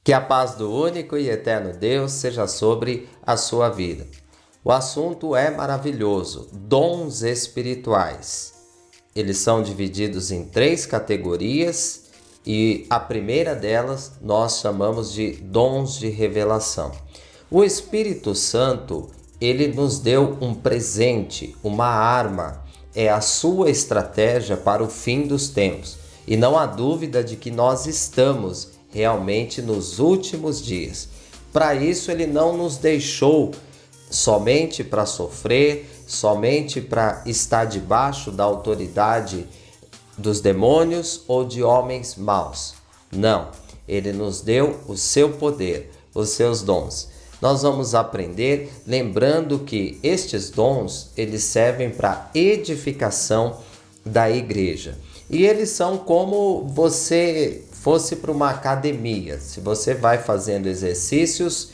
Que a paz do único e eterno Deus seja sobre a sua vida. O assunto é maravilhoso: dons espirituais. Eles são divididos em 3 categorias e a primeira delas nós chamamos de dons de revelação. O Espírito Santo, ele nos deu um presente, uma arma, é a sua estratégia para o fim dos tempos. E não há dúvida de que nós estamos realmente nos últimos dias. Para isso, ele não nos deixou somente para sofrer, somente para estar debaixo da autoridade dos demônios ou de homens maus. Não, ele nos deu o seu poder, os seus dons. Nós vamos aprender lembrando que estes dons, eles servem para edificação da igreja. E eles são como você fosse para uma academia. Se você vai fazendo exercícios,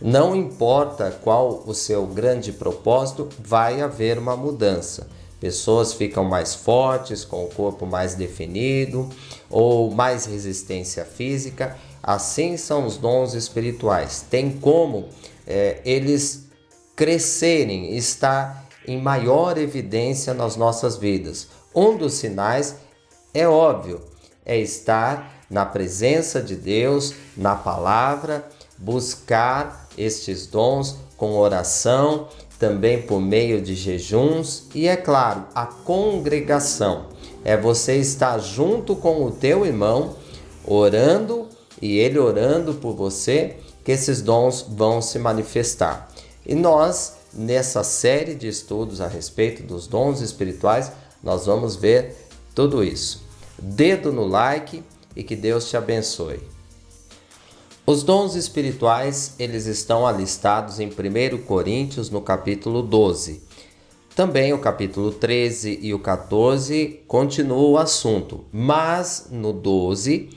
não importa qual o seu grande propósito, vai haver uma mudança. Pessoas ficam mais fortes, com o corpo mais definido, ou mais resistência física. Assim são os dons espirituais. Tem como eles crescerem, estar em maior evidência nas nossas vidas. Um dos sinais é óbvio, é estar na presença de Deus, na palavra, buscar estes dons com oração, também por meio de jejuns e, é claro, a congregação. É você estar junto com o teu irmão, orando e ele orando por você, que esses dons vão se manifestar. E nós, nessa série de estudos a respeito dos dons espirituais, nós vamos ver tudo isso. Dedo no like e que Deus te abençoe. Os dons espirituais, eles estão alistados em 1 Coríntios, no capítulo 12. Também o capítulo 13 e o 14 continuam o assunto, mas no 12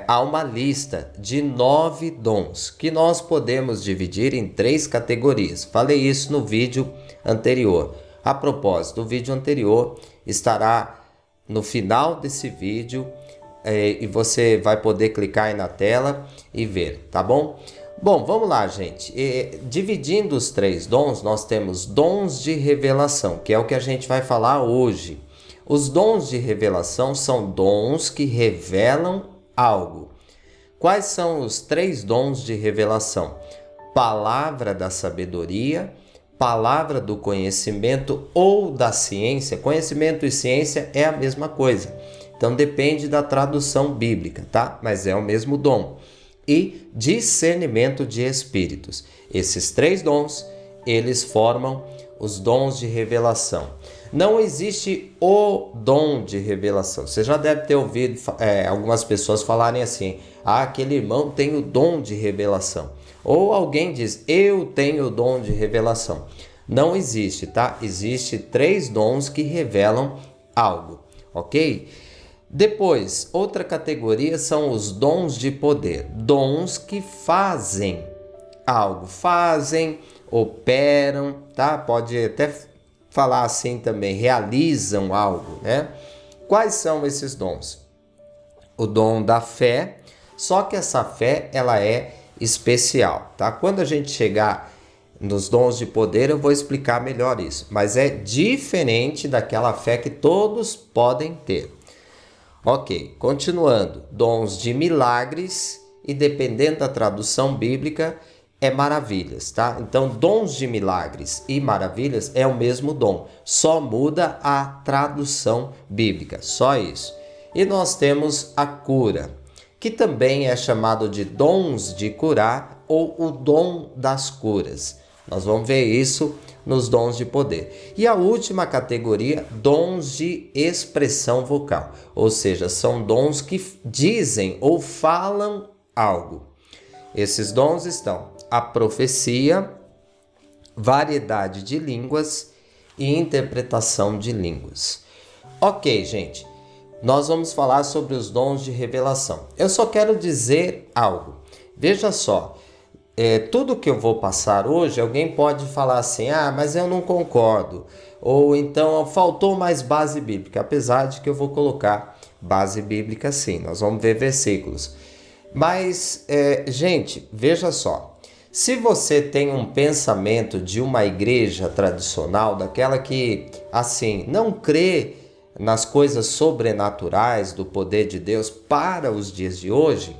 há uma lista de 9 dons que nós podemos dividir em 3 categorias. Falei isso no vídeo anterior. A propósito, o vídeo anterior estará no final desse vídeo e você vai poder clicar aí na tela e ver, tá bom? Bom, vamos lá, gente. Dividindo os 3 dons, nós temos dons de revelação, que é o que a gente vai falar hoje. Os dons de revelação são dons que revelam algo. Quais são os 3 dons de revelação? Palavra da sabedoria, palavra do conhecimento ou da ciência. Conhecimento e ciência é a mesma coisa. Então depende da tradução bíblica, tá? Mas é o mesmo dom. E discernimento de espíritos. Esses 3 dons, eles formam os dons de revelação. Não existe o dom de revelação. Você já deve ter ouvido algumas pessoas falarem assim: aquele irmão tem o dom de revelação. Ou alguém diz: eu tenho o dom de revelação. Não existe, tá? Existe 3 dons que revelam algo, ok? Depois, outra categoria são os dons de poder. Dons que fazem algo, fazem, operam, tá? Pode até falar assim também, realizam algo, né? Quais são esses dons? O dom da fé, só que essa fé, ela é especial, tá? Quando a gente chegar nos dons de poder, eu vou explicar melhor isso, mas é diferente daquela fé que todos podem ter. Ok, continuando, dons de milagres e dependendo da tradução bíblica, é maravilhas, tá? Então, dons de milagres e maravilhas é o mesmo dom, só muda a tradução bíblica, só isso. E nós temos a cura, que também é chamado de dons de curar ou o dom das curas. Nós vamos ver isso nos dons de poder. E a última categoria, dons de expressão vocal, ou seja, são dons que dizem ou falam algo. Esses dons estão a profecia, variedade de línguas e interpretação de línguas. Ok, gente, nós vamos falar sobre os dons de revelação. Eu só quero dizer algo. Veja só, tudo que eu vou passar hoje, alguém pode falar assim: mas eu não concordo. Ou então, faltou mais base bíblica. Apesar de que eu vou colocar base bíblica sim. Nós vamos ver versículos. Mas, gente, veja só. Se você tem um pensamento de uma igreja tradicional, daquela que, assim, não crê nas coisas sobrenaturais do poder de Deus para os dias de hoje,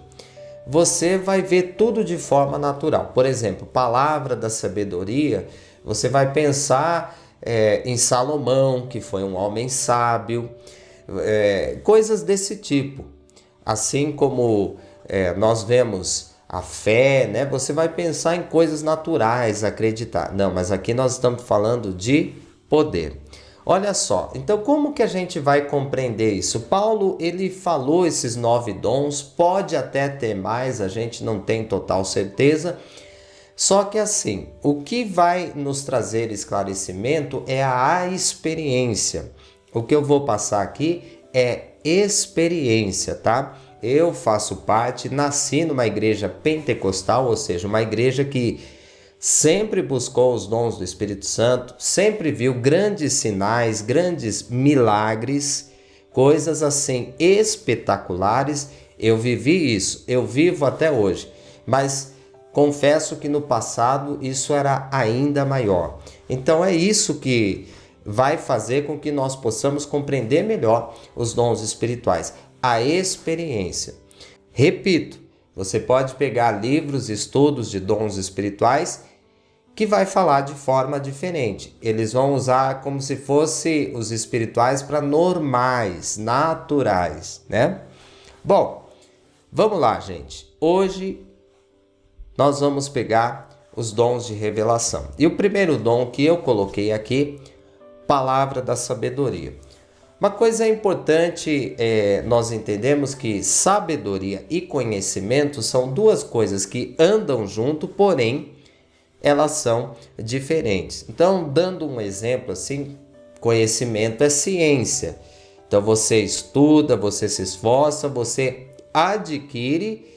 você vai ver tudo de forma natural. Por exemplo, palavra da sabedoria, você vai pensar em Salomão, que foi um homem sábio, coisas desse tipo. Assim como nós vemos a fé, né? Você vai pensar em coisas naturais, acreditar. Não, mas aqui nós estamos falando de poder. Olha só, então como que a gente vai compreender isso? Paulo, ele falou esses 9 dons, pode até ter mais, a gente não tem total certeza. Só que assim, o que vai nos trazer esclarecimento é a experiência. O que eu vou passar aqui é experiência, tá? Eu faço parte, nasci numa igreja pentecostal, ou seja, uma igreja que sempre buscou os dons do Espírito Santo, sempre viu grandes sinais, grandes milagres, coisas assim espetaculares. Eu vivi isso, eu vivo até hoje, mas confesso que no passado isso era ainda maior. Então é isso que vai fazer com que nós possamos compreender melhor os dons espirituais, a experiência. Repito, você pode pegar livros, estudos de dons espirituais que vai falar de forma diferente. Eles vão usar como se fosse os espirituais para normais, naturais, né? Bom, vamos lá, gente. Hoje nós vamos pegar os dons de revelação. E o primeiro dom que eu coloquei aqui, palavra da sabedoria. Uma coisa importante nós entendemos que sabedoria e conhecimento são duas coisas que andam junto, porém elas são diferentes. Então, dando um exemplo assim, conhecimento é ciência. Então você estuda, você se esforça, você adquire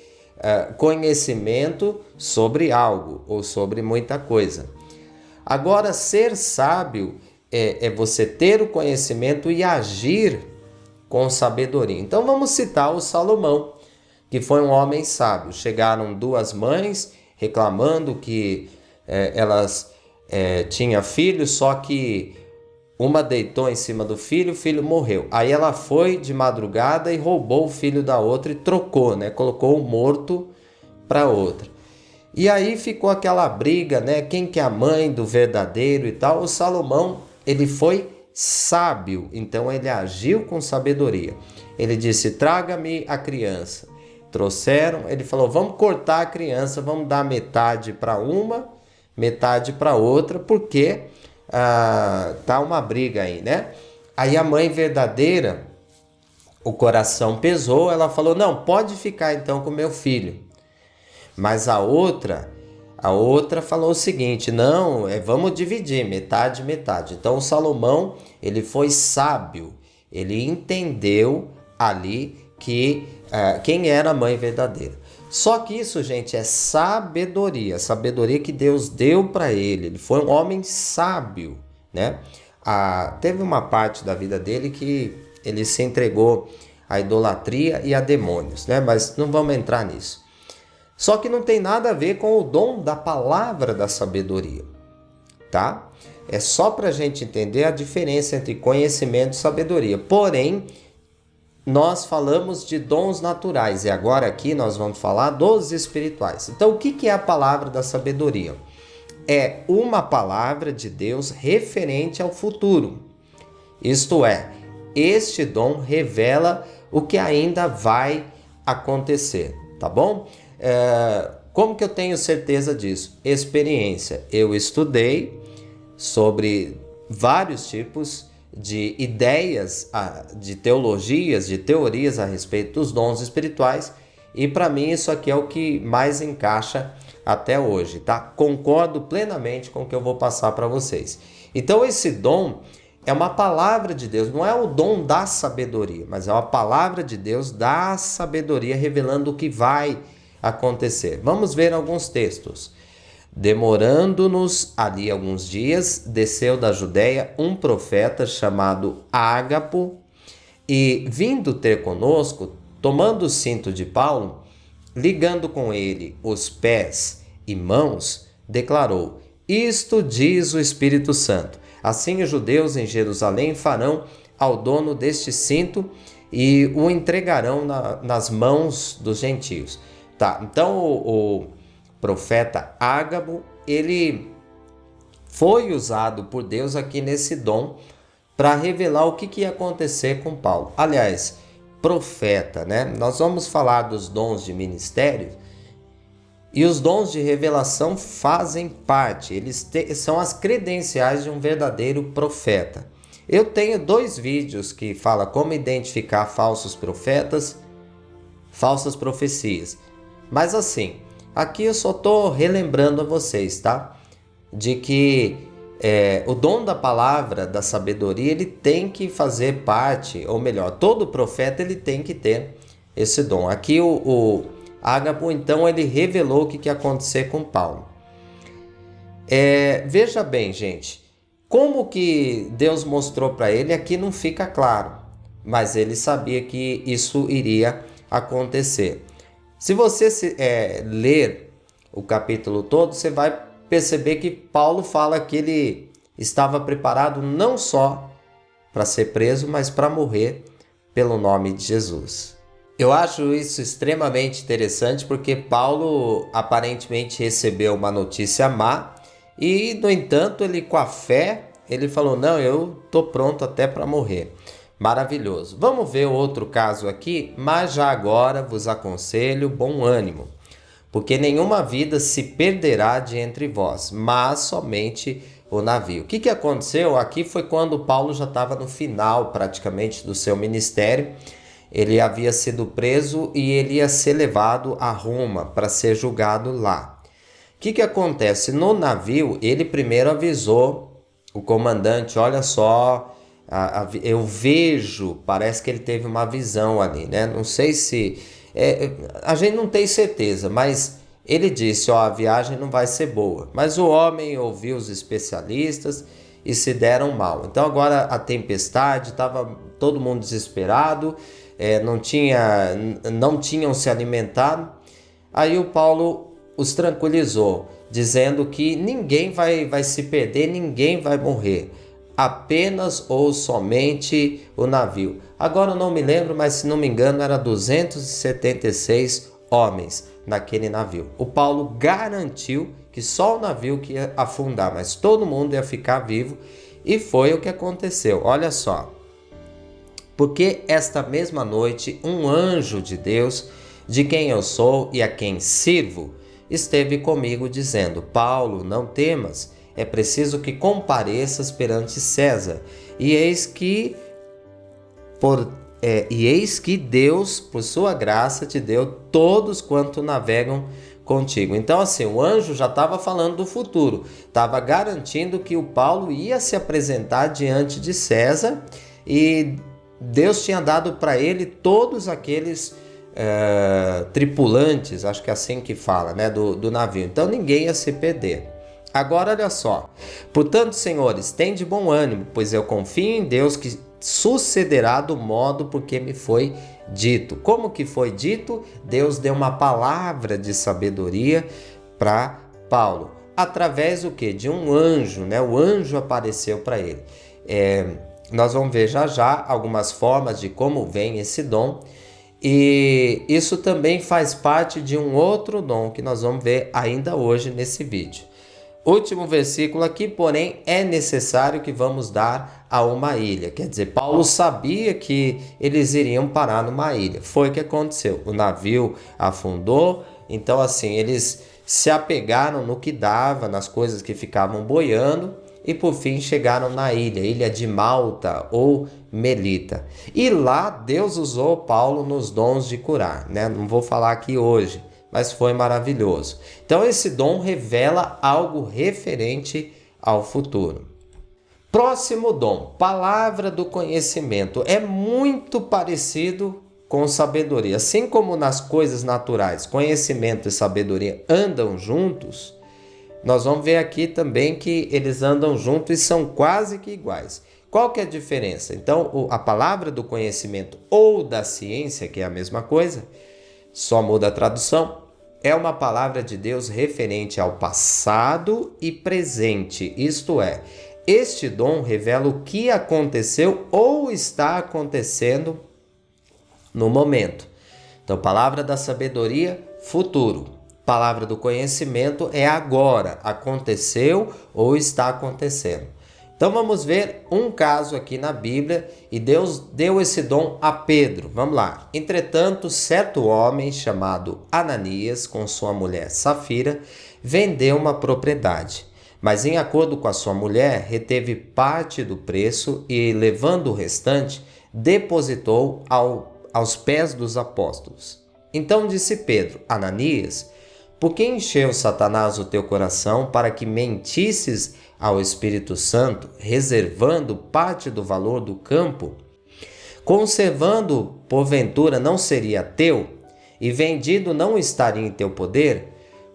conhecimento sobre algo ou sobre muita coisa. Agora, ser sábio é você ter o conhecimento e agir com sabedoria. Então vamos citar o Salomão, que foi um homem sábio. Chegaram duas mães reclamando que elas tinham filhos, só que uma deitou em cima do filho, o filho morreu. Aí ela foi de madrugada e roubou o filho da outra e trocou, né? Colocou o morto para outra. E aí ficou aquela briga, né? Quem que é a mãe do verdadeiro e tal. O Salomão, ele foi sábio, então ele agiu com sabedoria. Ele disse, traga-me a criança. Trouxeram, ele falou, vamos cortar a criança, vamos dar metade para uma, metade para outra, porque tá uma briga aí, né? Aí a mãe verdadeira, o coração pesou, ela falou, não, pode ficar então com meu filho. Mas a outra falou o seguinte, não, vamos dividir, metade, metade. Então o Salomão, ele foi sábio, ele entendeu ali que quem era a mãe verdadeira. Só que isso, gente, é sabedoria, sabedoria que Deus deu para ele. Ele foi um homem sábio, né? Teve uma parte da vida dele que ele se entregou à idolatria e a demônios, né? Mas não vamos entrar nisso. Só que não tem nada a ver com o dom da palavra da sabedoria, tá? É só para a gente entender a diferença entre conhecimento e sabedoria. Porém, nós falamos de dons naturais e agora aqui nós vamos falar dos espirituais. Então, o que é a palavra da sabedoria? É uma palavra de Deus referente ao futuro. Isto é, este dom revela o que ainda vai acontecer, tá bom? Como que eu tenho certeza disso? Experiência. Eu estudei sobre vários tipos de ideias, de teologias, de teorias a respeito dos dons espirituais e para mim isso aqui é o que mais encaixa até hoje, tá? Concordo plenamente com o que eu vou passar para vocês. Então esse dom é uma palavra de Deus, não é o dom da sabedoria, mas é uma palavra de Deus da sabedoria revelando o que vai acontecer. Vamos ver alguns textos. Demorando-nos ali alguns dias, desceu da Judéia um profeta chamado Ágapo e, vindo ter conosco, tomando o cinto de Paulo, ligando com ele os pés e mãos, declarou: Isto diz o Espírito Santo. Assim os judeus em Jerusalém farão ao dono deste cinto e o entregarão nas mãos dos gentios. Tá, então o profeta Ágabo, ele foi usado por Deus aqui nesse dom para revelar o que ia acontecer com Paulo. Aliás, profeta, né? Nós vamos falar dos dons de ministério e os dons de revelação fazem parte, são as credenciais de um verdadeiro profeta. Eu tenho 2 vídeos que falam como identificar falsos profetas, falsas profecias. Mas assim, aqui eu só estou relembrando a vocês, tá? De que o dom da palavra, da sabedoria, ele tem que fazer parte, ou melhor, todo profeta ele tem que ter esse dom. Aqui o Ágabo, então, ele revelou o que ia acontecer com Paulo. Veja bem, gente, como que Deus mostrou para ele, aqui não fica claro, mas ele sabia que isso iria acontecer. Se você ler o capítulo todo, você vai perceber que Paulo fala que ele estava preparado não só para ser preso, mas para morrer pelo nome de Jesus. Eu acho isso extremamente interessante porque Paulo aparentemente recebeu uma notícia má e, no entanto, ele com a fé, ele falou, não, eu estou pronto até para morrer. Maravilhoso. Vamos ver outro caso aqui, mas já agora vos aconselho bom ânimo, porque nenhuma vida se perderá de entre vós, mas somente o navio. O que aconteceu? Aqui foi quando Paulo já estava no final praticamente do seu ministério. Ele havia sido preso e ele ia ser levado a Roma para ser julgado lá. O que acontece? No navio, ele primeiro avisou o comandante, olha só, eu vejo, parece que ele teve uma visão ali, né? Não sei se... a gente não tem certeza, mas ele disse, a viagem não vai ser boa. Mas o homem ouviu os especialistas e se deram mal. Então agora a tempestade, estava todo mundo desesperado, não tinham se alimentado. Aí o Paulo os tranquilizou, dizendo que ninguém vai se perder, ninguém vai morrer, apenas ou somente o navio. Agora eu não me lembro, mas se não me engano era 276 homens naquele navio. O Paulo garantiu que só o navio que ia afundar, mas todo mundo ia ficar vivo, e foi o que aconteceu. Olha só. Porque esta mesma noite um anjo de Deus, de quem eu sou e a quem sirvo, esteve comigo dizendo, Paulo, não temas, é preciso que compareças perante César. E eis que Deus, por sua graça, te deu todos quanto navegam contigo. Então assim, o anjo já estava falando do futuro, estava garantindo que o Paulo ia se apresentar diante de César e Deus tinha dado para ele todos aqueles tripulantes, acho que é assim que fala, né, do navio. Então ninguém ia se perder. Agora olha só, portanto, senhores, tende bom ânimo, pois eu confio em Deus que sucederá do modo porque me foi dito. Como que foi dito? Deus deu uma palavra de sabedoria para Paulo, através do quê? De um anjo, né? O anjo apareceu para ele. Nós vamos ver já algumas formas de como vem esse dom, e isso também faz parte de um outro dom que nós vamos ver ainda hoje nesse vídeo. Último versículo aqui, porém é necessário que vamos dar a uma ilha. Quer dizer, Paulo sabia que eles iriam parar numa ilha. Foi o que aconteceu. O navio afundou, então assim, eles se apegaram no que dava, nas coisas que ficavam boiando, e por fim chegaram na ilha de Malta ou Melita. E lá Deus usou Paulo nos dons de curar, né? Não vou falar aqui hoje, mas foi maravilhoso. Então esse dom revela algo referente ao futuro. Próximo dom, palavra do conhecimento. É muito parecido com sabedoria. Assim como nas coisas naturais, conhecimento e sabedoria andam juntos, nós vamos ver aqui também que eles andam juntos e são quase que iguais. Qual que é a diferença? Então, a palavra do conhecimento ou da ciência, que é a mesma coisa, só muda a tradução. É uma palavra de Deus referente ao passado e presente, isto é, este dom revela o que aconteceu ou está acontecendo no momento. Então, palavra da sabedoria, futuro. Palavra do conhecimento é agora, aconteceu ou está acontecendo. Então vamos ver um caso aqui na Bíblia e Deus deu esse dom a Pedro. Vamos lá. Entretanto, certo homem chamado Ananias, com sua mulher Safira, vendeu uma propriedade. Mas em acordo com a sua mulher, reteve parte do preço e, levando o restante, depositou aos pés dos apóstolos. Então disse Pedro: Ananias, por que encheu Satanás o teu coração para que mentisses ao Espírito Santo, reservando parte do valor do campo? Conservando, porventura, não seria teu, e vendido não estaria em teu poder?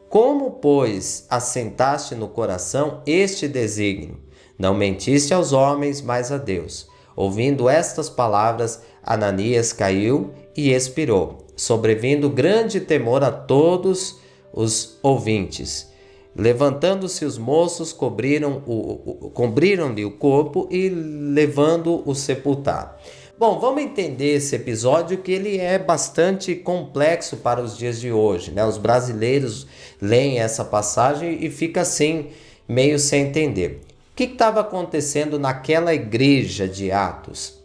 Como, pois, assentaste no coração este desígnio? Não mentiste aos homens, mas a Deus. Ouvindo estas palavras, Ananias caiu e expirou, sobrevindo grande temor a todos os ouvintes. Levantando-se os moços, cobriram-lhe o corpo e levando-o sepultaram. Bom, vamos entender esse episódio, que ele é bastante complexo para os dias de hoje, né? Os brasileiros leem essa passagem e fica assim, meio sem entender. O que estava acontecendo naquela igreja de Atos?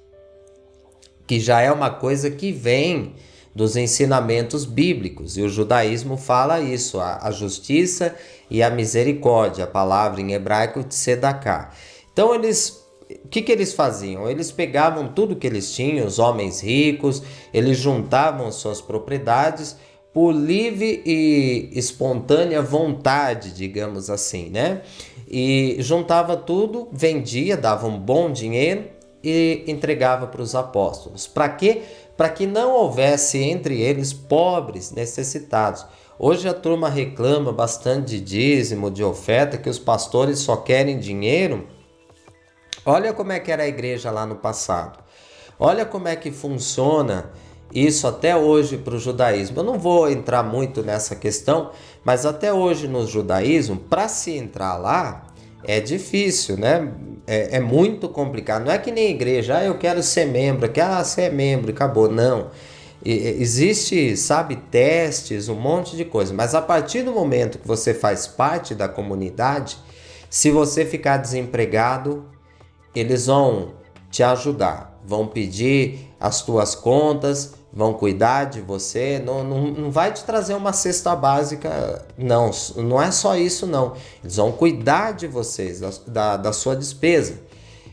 Que já é uma coisa que vem dos ensinamentos bíblicos, e o judaísmo fala isso, a justiça e a misericórdia, a palavra em hebraico tzedakah. Então o que eles faziam? Eles pegavam tudo que eles tinham, os homens ricos, eles juntavam suas propriedades por livre e espontânea vontade, digamos assim, né? E juntava tudo, vendia, dava um bom dinheiro e entregava para os apóstolos. Para quê? Para que não houvesse entre eles pobres necessitados. Hoje a turma reclama bastante de dízimo, de oferta, que os pastores só querem dinheiro. Olha como é que era a igreja lá no passado. Olha como é que funciona isso até hoje para o judaísmo. Eu não vou entrar muito nessa questão, mas até hoje no judaísmo, para se entrar lá, é difícil, né? É muito complicado. Não é que nem igreja, eu quero ser membro, você é membro e acabou. Não. Existe, sabe, testes, um monte de coisa. Mas a partir do momento que você faz parte da comunidade, se você ficar desempregado, eles vão te ajudar, vão pedir as tuas contas, vão cuidar de você, não vai te trazer uma cesta básica, não é só isso não, eles vão cuidar de vocês, da sua despesa.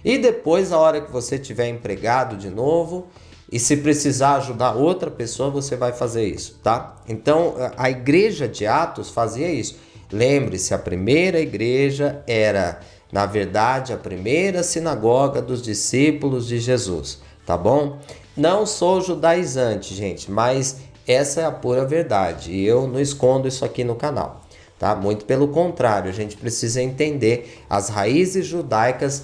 E depois, a hora que você tiver empregado de novo, e se precisar ajudar outra pessoa, você vai fazer isso, tá? Então, a igreja de Atos fazia isso. Lembre-se, a primeira igreja era, na verdade, a primeira sinagoga dos discípulos de Jesus, tá bom? Não sou judaizante, gente, mas essa é a pura verdade e eu não escondo isso aqui no canal, tá? Muito pelo contrário, a gente precisa entender as raízes judaicas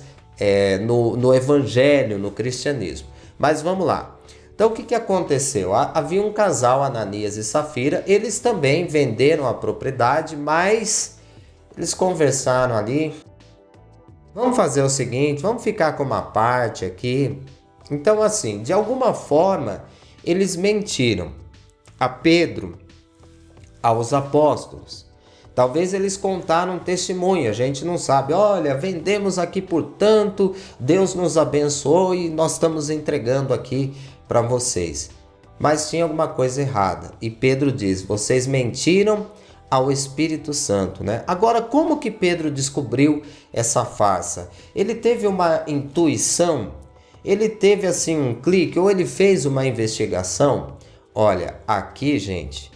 no evangelho, no cristianismo. Mas vamos lá. Então o que aconteceu? Havia um casal, Ananias e Safira, eles também venderam a propriedade, mas eles conversaram ali. Vamos fazer o seguinte, vamos ficar com uma parte aqui. Então assim, de alguma forma, eles mentiram a Pedro, aos apóstolos. Talvez eles contaram um testemunho, a gente não sabe. Olha, vendemos aqui por tanto, Deus nos abençoou e nós estamos entregando aqui para vocês. Mas tinha alguma coisa errada. E Pedro diz, vocês mentiram ao Espírito Santo, né? Agora, como que Pedro descobriu essa farsa? Ele teve uma intuição? Ele teve assim um clique? Ou ele fez uma investigação? Olha, aqui, gente,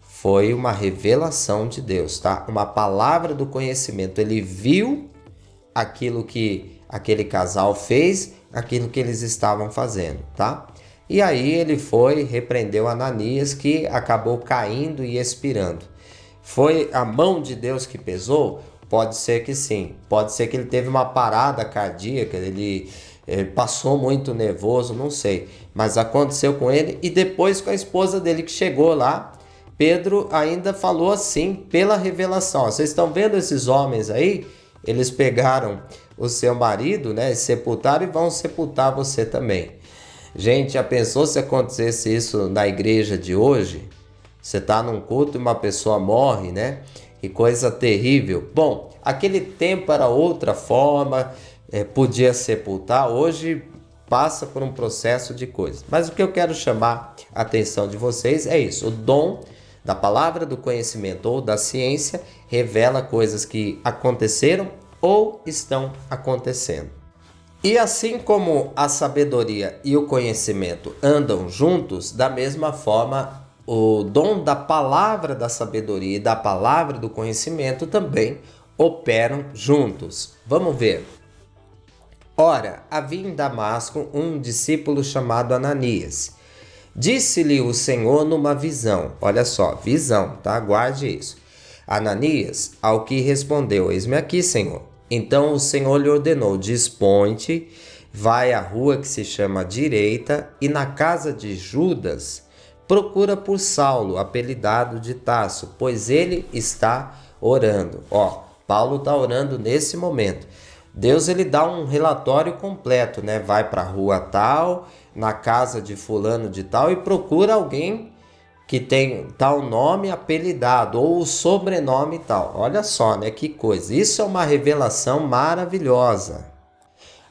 foi uma revelação de Deus, tá? Uma palavra do conhecimento. Ele viu aquilo que aquele casal fez, aquilo que eles estavam fazendo, tá? E aí ele foi, repreendeu Ananias, que acabou caindo e expirando. Foi a mão de Deus que pesou? Pode ser que sim. Pode ser que ele teve uma parada cardíaca, ele passou muito nervoso, não sei. Mas aconteceu com ele e depois com a esposa dele que chegou lá. Pedro ainda falou assim, pela revelação. Vocês estão vendo esses homens aí? Eles pegaram o seu marido, né, e sepultaram e vão sepultar você também. Gente, já pensou se acontecesse isso na igreja de hoje? Você está num culto e uma pessoa morre, né? Que coisa terrível. Bom, aquele tempo era outra forma, podia sepultar. Hoje passa por um processo de coisas. Mas o que eu quero chamar a atenção de vocês é isso. O dom da palavra, do conhecimento ou da ciência revela coisas que aconteceram ou estão acontecendo. E assim como a sabedoria e o conhecimento andam juntos, da mesma forma, o dom da palavra da sabedoria e da palavra do conhecimento também operam juntos. Vamos ver. Ora, havia em Damasco um discípulo chamado Ananias. Disse-lhe o Senhor numa visão. Olha só, visão, tá? Guarde isso. Ananias, ao que respondeu, eis-me aqui, Senhor. Então o Senhor lhe ordenou, dispõe-te, vai à rua que se chama Direita e na casa de Judas, procura por Saulo, apelidado de Tarso, pois ele está orando. Paulo está orando nesse momento. Deus ele dá um relatório completo, né? Vai para a rua tal, na casa de fulano de tal e procura alguém que tem tal nome apelidado ou o sobrenome tal. Olha só, né? Que coisa. Isso é uma revelação maravilhosa.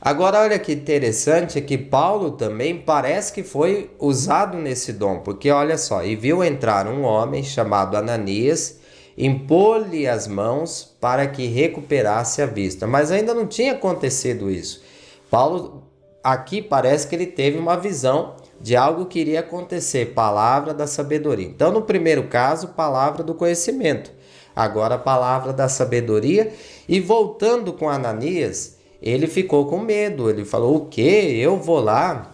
Agora, olha que interessante, é que Paulo também parece que foi usado nesse dom, porque olha só, e viu entrar um homem chamado Ananias, impor-lhe as mãos para que recuperasse a vista. Mas ainda não tinha acontecido isso. Paulo aqui parece que ele teve uma visão de algo que iria acontecer, palavra da sabedoria. Então, no primeiro caso, palavra do conhecimento. Agora, palavra da sabedoria. E voltando com Ananias, ele ficou com medo. Ele falou, o quê? Eu vou lá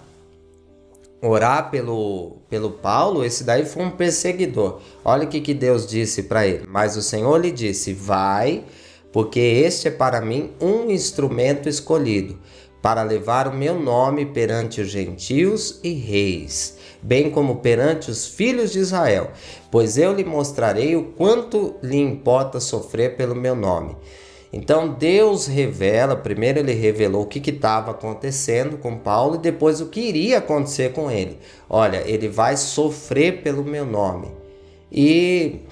orar pelo Paulo? Esse daí foi um perseguidor. Olha o que Deus disse para ele. Mas o Senhor lhe disse, vai, porque este é para mim um instrumento escolhido, para levar o meu nome perante os gentios e reis, bem como perante os filhos de Israel, pois eu lhe mostrarei o quanto lhe importa sofrer pelo meu nome. Então Deus revela, primeiro ele revelou o que estava acontecendo com Paulo e depois o que iria acontecer com ele. Olha, ele vai sofrer pelo meu nome. E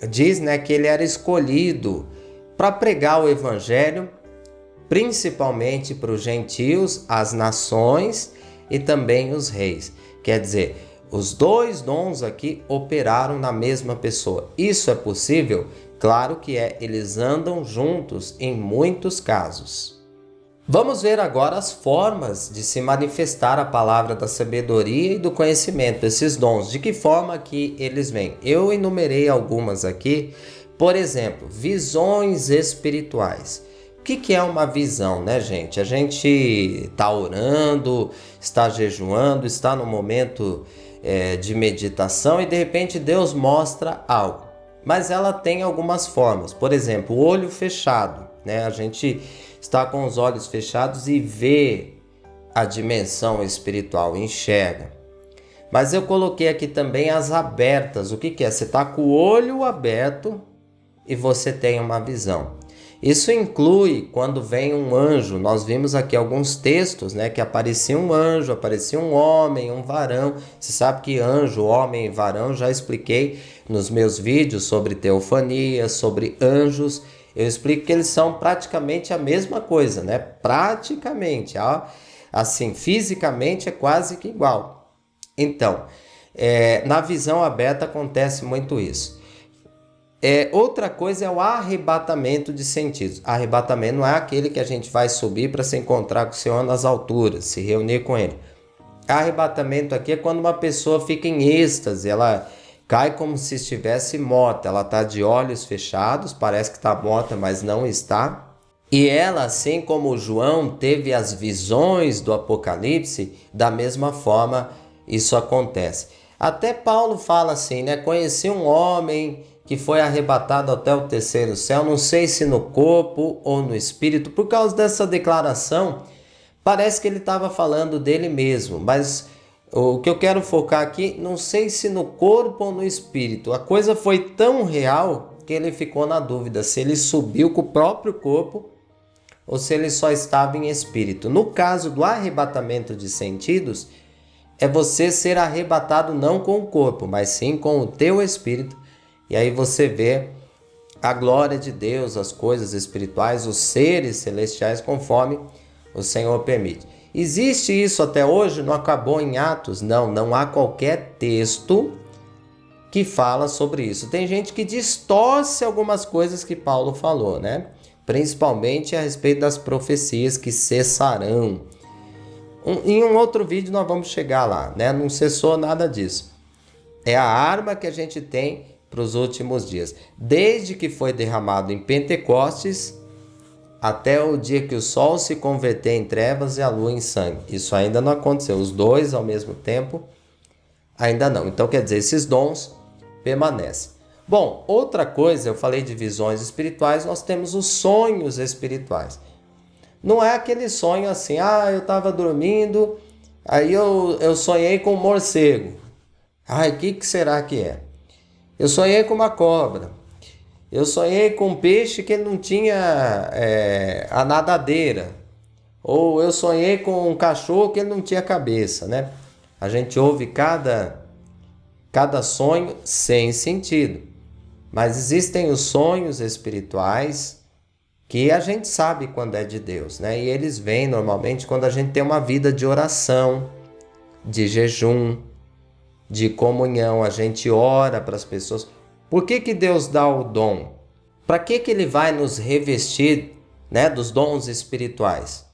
diz, né, que ele era escolhido para pregar o evangelho, principalmente para os gentios, as nações e também os reis. Quer dizer, os dois dons aqui operaram na mesma pessoa. Isso é possível? Claro que é, eles andam juntos em muitos casos. Vamos ver agora as formas de se manifestar a palavra da sabedoria e do conhecimento, esses dons, de que forma que eles vêm. Eu enumerei algumas aqui, por exemplo, visões espirituais. O que é uma visão, né, gente? A gente está orando, está jejuando, está no momento de meditação e de repente Deus mostra algo. Mas ela tem algumas formas. Por exemplo, o olho fechado, né? A gente está com os olhos fechados e vê a dimensão espiritual, enxerga. Mas eu coloquei aqui também as abertas. O que é? Você está com o olho aberto e você tem uma visão. Isso inclui quando vem um anjo. Nós vimos aqui alguns textos, né, que aparecia um anjo, aparecia um homem, um varão. Você sabe que anjo, homem e varão já expliquei nos meus vídeos sobre teofania, sobre anjos. Eu explico que eles são praticamente a mesma coisa, né? Praticamente, assim, fisicamente é quase que igual. Então, na visão aberta acontece muito isso. Outra coisa é o arrebatamento de sentidos. Arrebatamento não é aquele que a gente vai subir para se encontrar com o Senhor nas alturas, se reunir com Ele. Arrebatamento aqui é quando uma pessoa fica em êxtase, ela cai como se estivesse morta, ela está de olhos fechados, parece que está morta, mas não está. E ela, assim como João teve as visões do Apocalipse, da mesma forma isso acontece. Até Paulo fala assim, né? Conheci um homem que foi arrebatado até o terceiro céu, não sei se no corpo ou no espírito. Por causa dessa declaração, Parece que ele estava falando dele mesmo, mas o que eu quero focar aqui, não sei se no corpo ou no espírito. A coisa foi tão real que ele ficou na dúvida se ele subiu com o próprio corpo ou se ele só estava em espírito. No caso do arrebatamento de sentidos, é você ser arrebatado não com o corpo, mas sim com o teu espírito. E aí você vê a glória de Deus, as coisas espirituais, os seres celestiais, conforme o Senhor permite. Existe isso até hoje? Não acabou em Atos? Não, não há qualquer texto que fala sobre isso. Tem gente que distorce algumas coisas que Paulo falou, né? Principalmente a respeito das profecias que cessarão. Em um outro vídeo nós vamos chegar lá, né? Não cessou nada disso. É a arma que a gente tem para os últimos dias. Desde que foi derramado em Pentecostes até o dia que o sol se converter em trevas e a lua em sangue. Isso ainda não aconteceu. Os dois ao mesmo tempo, ainda não. Então, quer dizer, esses dons permanecem. Bom, outra coisa, eu falei de visões espirituais, nós temos os sonhos espirituais. Não é aquele sonho assim, eu estava dormindo, aí eu sonhei com um morcego. O que será que é? Eu sonhei com uma cobra. Eu sonhei com um peixe que não tinha a nadadeira. Ou eu sonhei com um cachorro que ele não tinha cabeça, né? A gente ouve cada sonho sem sentido. Mas existem os sonhos espirituais que a gente sabe quando é de Deus, né? E eles vêm normalmente quando a gente tem uma vida de oração, de jejum, de comunhão. A gente ora para as pessoas. Por que Deus dá o dom? Para que Ele vai nos revestir, né, dos dons espirituais?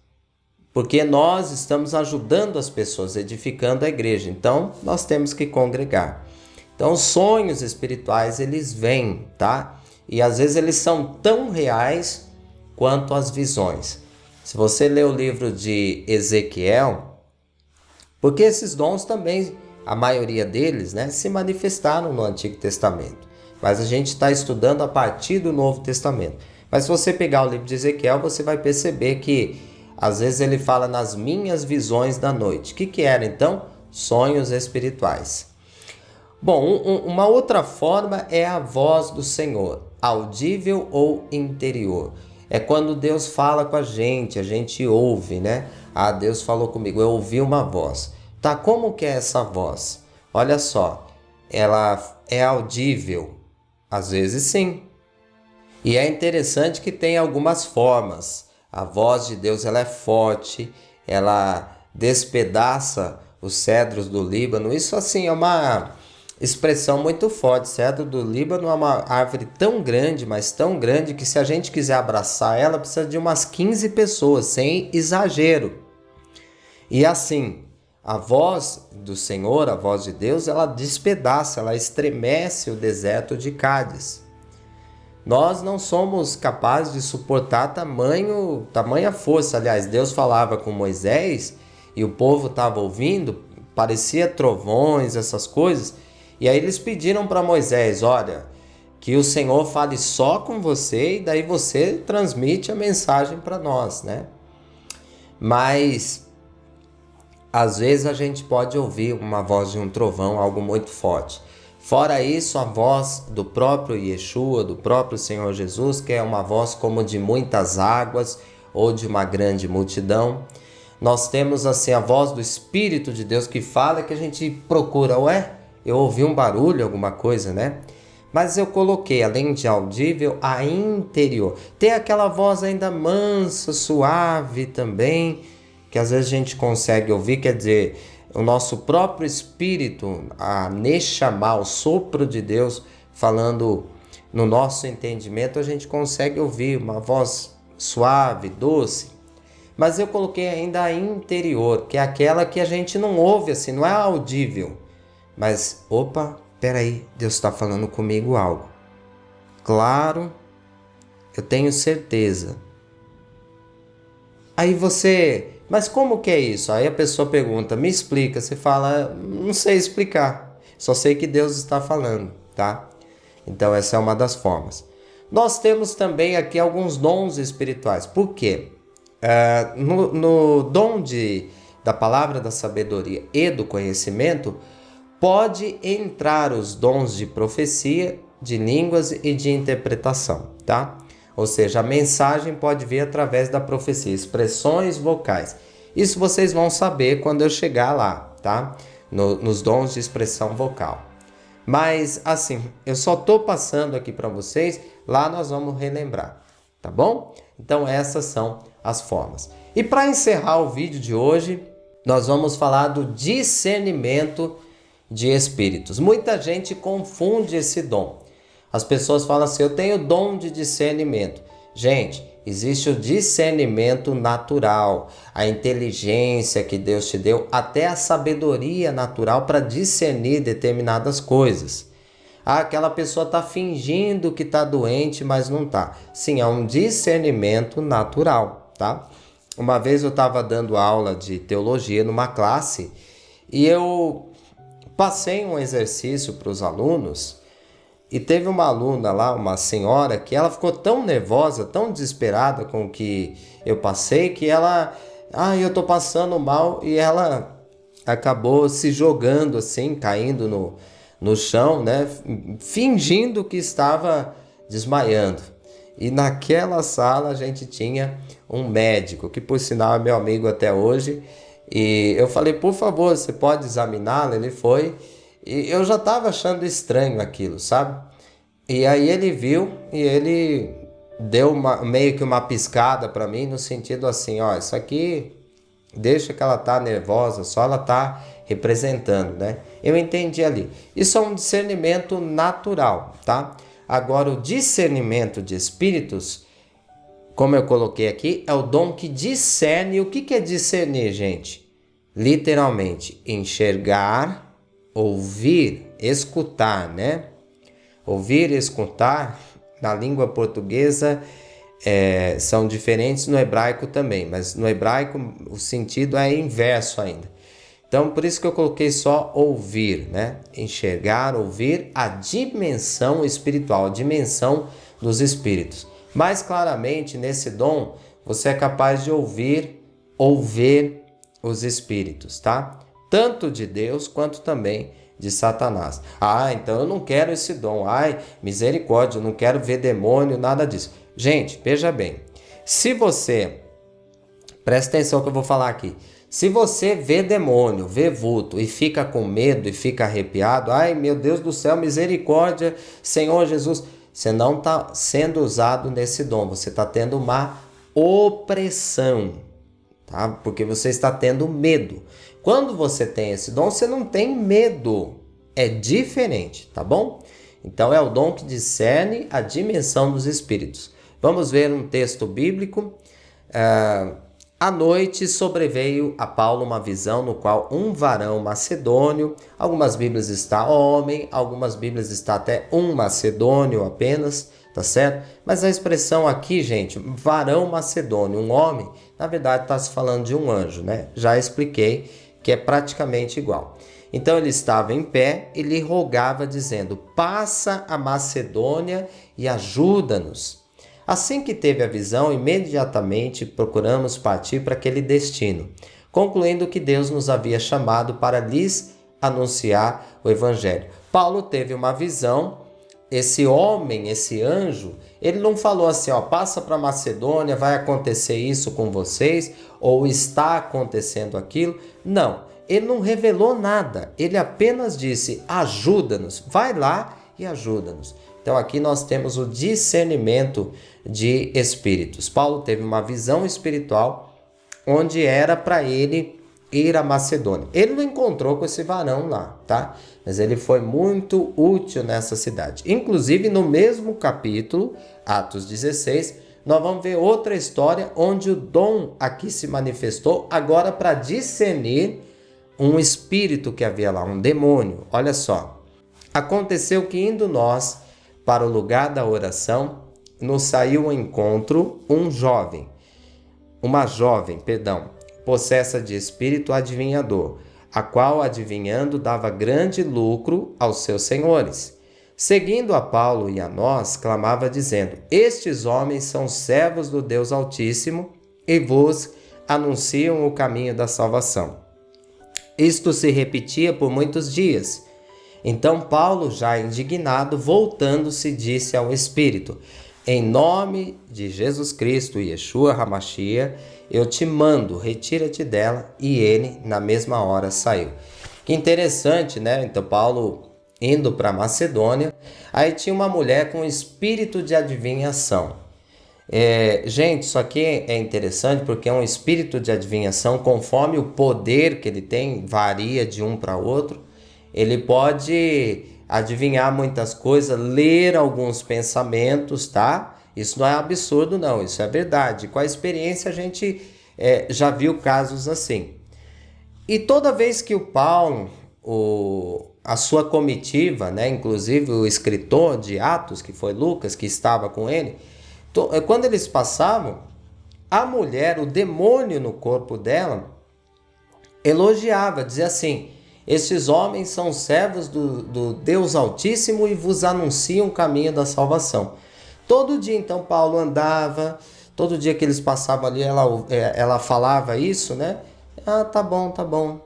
Porque nós estamos ajudando as pessoas, edificando a igreja. Então, nós temos que congregar. Então, os sonhos espirituais, eles vêm, tá? E às vezes eles são tão reais quanto as visões. Se você ler o livro de Ezequiel, porque esses dons também, a maioria deles, né, se manifestaram no Antigo Testamento. Mas a gente está estudando a partir do Novo Testamento. Mas se você pegar o livro de Ezequiel, você vai perceber que às vezes ele fala nas minhas visões da noite. O que era então? Sonhos espirituais. Bom, uma outra forma é a voz do Senhor, audível ou interior. É quando Deus fala com a gente ouve, né? Deus falou comigo, eu ouvi uma voz. Tá, como que é essa voz? Olha só, ela é audível. Às vezes sim. E é interessante que tem algumas formas. A voz de Deus ela é forte, ela despedaça os cedros do Líbano. Isso assim é uma expressão muito forte. Cedro do Líbano é uma árvore tão grande, mas tão grande que se a gente quiser abraçar ela, precisa de umas 15 pessoas, sem exagero. E assim, a voz do Senhor, a voz de Deus, ela despedaça, ela estremece o deserto de Cádiz. Nós não somos capazes de suportar tamanha força. Aliás, Deus falava com Moisés e o povo estava ouvindo, parecia trovões, essas coisas. E aí eles pediram para Moisés, olha, que o Senhor fale só com você e daí você transmite a mensagem para nós, né? Mas às vezes a gente pode ouvir uma voz de um trovão, algo muito forte. Fora isso, a voz do próprio Yeshua, do próprio Senhor Jesus, que é uma voz como de muitas águas ou de uma grande multidão. Nós temos assim a voz do Espírito de Deus que fala, que a gente procura, eu ouvi um barulho, alguma coisa, né? Mas eu coloquei, além de audível, a interior. Tem aquela voz ainda mansa, suave também, que às vezes a gente consegue ouvir, quer dizer, o nosso próprio espírito, a Neshama, o sopro de Deus, falando no nosso entendimento, a gente consegue ouvir uma voz suave, doce. Mas eu coloquei ainda a interior, que é aquela que a gente não ouve assim, não é audível. Mas, peraí, Deus está falando comigo algo. Claro, eu tenho certeza. Aí mas como que é isso? Aí a pessoa pergunta, me explica. Você fala, não sei explicar. Só sei que Deus está falando, tá? Então essa é uma das formas. Nós temos também aqui alguns dons espirituais. Por quê? No dom da palavra da sabedoria e do conhecimento, pode entrar os dons de profecia, de línguas e de interpretação, tá? Ou seja, a mensagem pode vir através da profecia, expressões vocais. Isso vocês vão saber quando eu chegar lá, tá? Nos dons de expressão vocal. Mas, assim, eu só estou passando aqui para vocês, lá nós vamos relembrar, tá bom? Então, essas são as formas. E para encerrar o vídeo de hoje, nós vamos falar do discernimento de espíritos. Muita gente confunde esse dom. As pessoas falam assim, eu tenho dom de discernimento. Gente, existe o discernimento natural, a inteligência que Deus te deu, até a sabedoria natural para discernir determinadas coisas. Aquela pessoa está fingindo que está doente, mas não está. Sim, é um discernimento natural, tá? Uma vez eu estava dando aula de teologia numa classe e eu passei um exercício para os alunos e teve uma aluna lá, uma senhora, que ela ficou tão nervosa, tão desesperada com o que eu passei, que ela, eu tô passando mal, e ela acabou se jogando assim, caindo no chão, né, fingindo que estava desmaiando. E naquela sala a gente tinha um médico, que por sinal é meu amigo até hoje, e eu falei, por favor, você pode examiná-lo? Ele foi, e eu já estava achando estranho aquilo, sabe? E aí ele viu e ele deu meio que uma piscada para mim, no sentido assim, ó, isso aqui deixa que ela tá nervosa, só ela tá representando, né? Eu entendi ali. Isso é um discernimento natural, tá? Agora, o discernimento de espíritos, como eu coloquei aqui, é o dom que discerne. O que é discernir, gente? Literalmente, enxergar, ouvir, escutar, né? Ouvir e escutar, na língua portuguesa, são diferentes, no hebraico também, mas no hebraico o sentido é inverso ainda. Então, por isso que eu coloquei só ouvir, né? Enxergar, ouvir a dimensão espiritual, a dimensão dos espíritos. Mais claramente, nesse dom, você é capaz de ouvir os espíritos, tá? Tanto de Deus quanto também de Satanás. Então eu não quero esse dom. Misericórdia, eu não quero ver demônio, nada disso. Gente, veja bem. Se você, presta atenção que eu vou falar aqui. Se você vê demônio, vê vulto e fica com medo e fica arrepiado, meu Deus do céu, misericórdia, Senhor Jesus, você não está sendo usado nesse dom, você está tendo uma opressão, tá? Porque você está tendo medo. Quando você tem esse dom, você não tem medo, é diferente, tá bom? Então é o dom que discerne a dimensão dos espíritos. Vamos ver um texto bíblico. À noite sobreveio a Paulo uma visão no qual um varão macedônio, algumas bíblias está homem, algumas bíblias está até um macedônio apenas, tá certo? Mas a expressão aqui, gente, varão macedônio, um homem, na verdade está se falando de um anjo, né? Já expliquei que é praticamente igual. Então ele estava em pé e lhe rogava dizendo, passa a Macedônia e ajuda-nos. Assim que teve a visão, imediatamente procuramos partir para aquele destino, concluindo que Deus nos havia chamado para lhes anunciar o Evangelho. Paulo teve uma visão, esse homem, esse anjo, ele não falou assim, passa para Macedônia, vai acontecer isso com vocês, ou está acontecendo aquilo. Não, ele não revelou nada, ele apenas disse, ajuda-nos, vai lá e ajuda-nos. Então aqui nós temos o discernimento de espíritos. Paulo teve uma visão espiritual onde era para ele ir à Macedônia. Ele não encontrou com esse varão lá, tá? Mas ele foi muito útil nessa cidade. Inclusive no mesmo capítulo, Atos 16, nós vamos ver outra história onde o dom aqui se manifestou agora para discernir um espírito que havia lá, um demônio. Olha só. Aconteceu que indo nós para o lugar da oração, nos saiu ao encontro uma jovem, possessa de espírito adivinhador, a qual adivinhando dava grande lucro aos seus senhores. Seguindo a Paulo e a nós, clamava dizendo, estes homens são servos do Deus Altíssimo e vos anunciam o caminho da salvação. Isto se repetia por muitos dias. Então Paulo, já indignado, voltando-se, disse ao Espírito: em nome de Jesus Cristo, Yeshua HaMashiach, eu te mando, retira-te dela. E ele, na mesma hora, saiu. Que interessante, né? Então Paulo indo para Macedônia, aí tinha uma mulher com espírito de adivinhação. Gente, isso aqui é interessante porque é um espírito de adivinhação, conforme o poder que ele tem, varia de um para outro. Ele pode adivinhar muitas coisas, ler alguns pensamentos, tá? Isso não é absurdo, não, isso é verdade. Com a experiência a gente já viu casos assim. E toda vez que o Paulo, a sua comitiva, né, inclusive o escritor de Atos, que foi Lucas, que estava com ele, quando eles passavam, a mulher, o demônio no corpo dela, elogiava, dizia assim: estes homens são servos do Deus Altíssimo e vos anunciam o caminho da salvação. Todo dia, então, Paulo andava, todo dia que eles passavam ali, ela falava isso, né? Ah, tá bom, tá bom.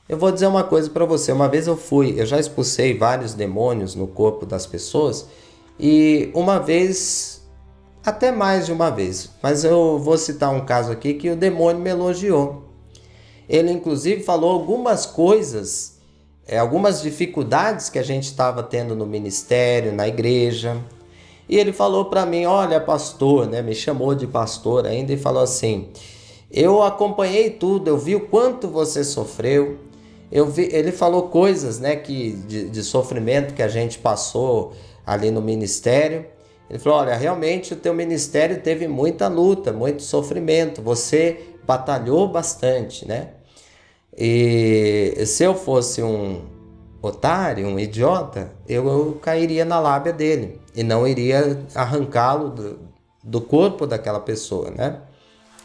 Eu vou dizer uma coisa para você. Uma vez eu já expulsei vários demônios no corpo das pessoas, e uma vez, até mais de uma vez, mas eu vou citar um caso aqui que o demônio me elogiou. Ele inclusive falou algumas coisas, algumas dificuldades que a gente estava tendo no ministério, na igreja. E ele falou para mim: olha, pastor, né? Me chamou de pastor ainda e falou assim: eu acompanhei tudo, eu vi o quanto você sofreu. Ele falou coisas, né, de sofrimento que a gente passou ali no ministério. Ele falou: olha, realmente o teu ministério teve muita luta, muito sofrimento, você batalhou bastante, né? E se eu fosse um otário, um idiota, eu cairia na lábia dele e não iria arrancá-lo do corpo daquela pessoa, né?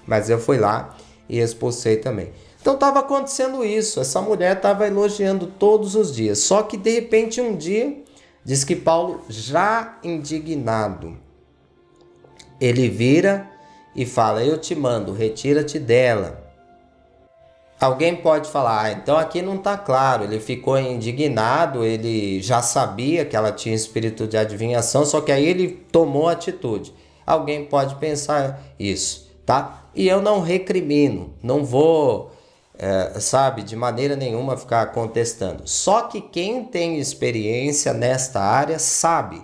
Mas eu fui lá e expulsei também. Então estava acontecendo isso, essa mulher estava elogiando todos os dias, só que de repente um dia, diz que Paulo, já indignado, ele vira e fala: eu te mando, retira-te dela. Alguém pode falar: então aqui não está claro, ele ficou indignado, ele já sabia que ela tinha espírito de adivinhação, só que aí ele tomou atitude. Alguém pode pensar isso, tá? E eu não recrimino, não vou, de maneira nenhuma ficar contestando. Só que quem tem experiência nesta área sabe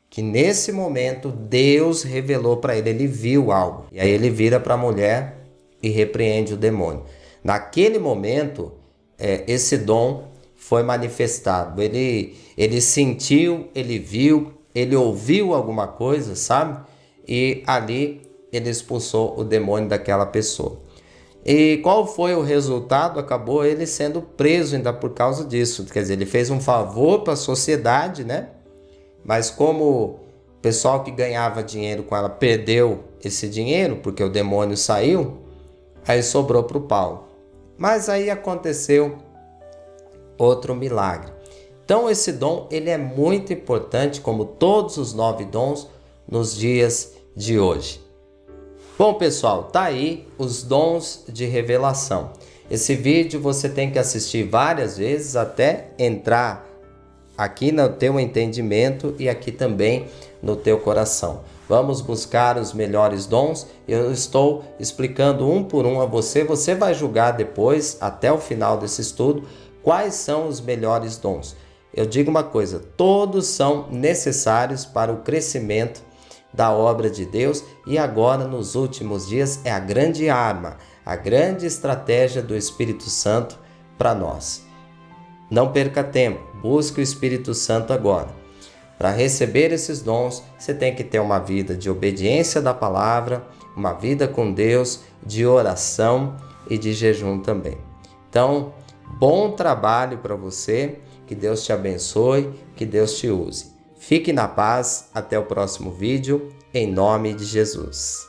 que nesse momento Deus revelou para ele, ele viu algo. E aí ele vira para a mulher e repreende o demônio. Naquele momento, esse dom foi manifestado. Ele sentiu, ele viu, ele ouviu alguma coisa, sabe? E ali ele expulsou o demônio daquela pessoa. E qual foi o resultado? Acabou ele sendo preso ainda por causa disso. Quer dizer, ele fez um favor para a sociedade, né? Mas como o pessoal que ganhava dinheiro com ela perdeu esse dinheiro, porque o demônio saiu, aí sobrou para o Paulo. Mas aí aconteceu outro milagre. Então esse dom ele é muito importante, como todos os 9 dons, nos dias de hoje. Bom, pessoal, tá aí os dons de revelação. Esse vídeo você tem que assistir várias vezes até entrar aqui no teu entendimento e aqui também no teu coração. Vamos buscar os melhores dons. Eu estou explicando um por um a você. Você vai julgar depois, até o final desse estudo, quais são os melhores dons. Eu digo uma coisa: todos são necessários para o crescimento da obra de Deus, e agora nos últimos dias é a grande arma, a grande estratégia do Espírito Santo para nós. Não perca tempo, busque o Espírito Santo agora. Para receber esses dons, você tem que ter uma vida de obediência da palavra, uma vida com Deus, de oração e de jejum também. Então, bom trabalho para você, que Deus te abençoe, que Deus te use. Fique na paz, até o próximo vídeo, em nome de Jesus.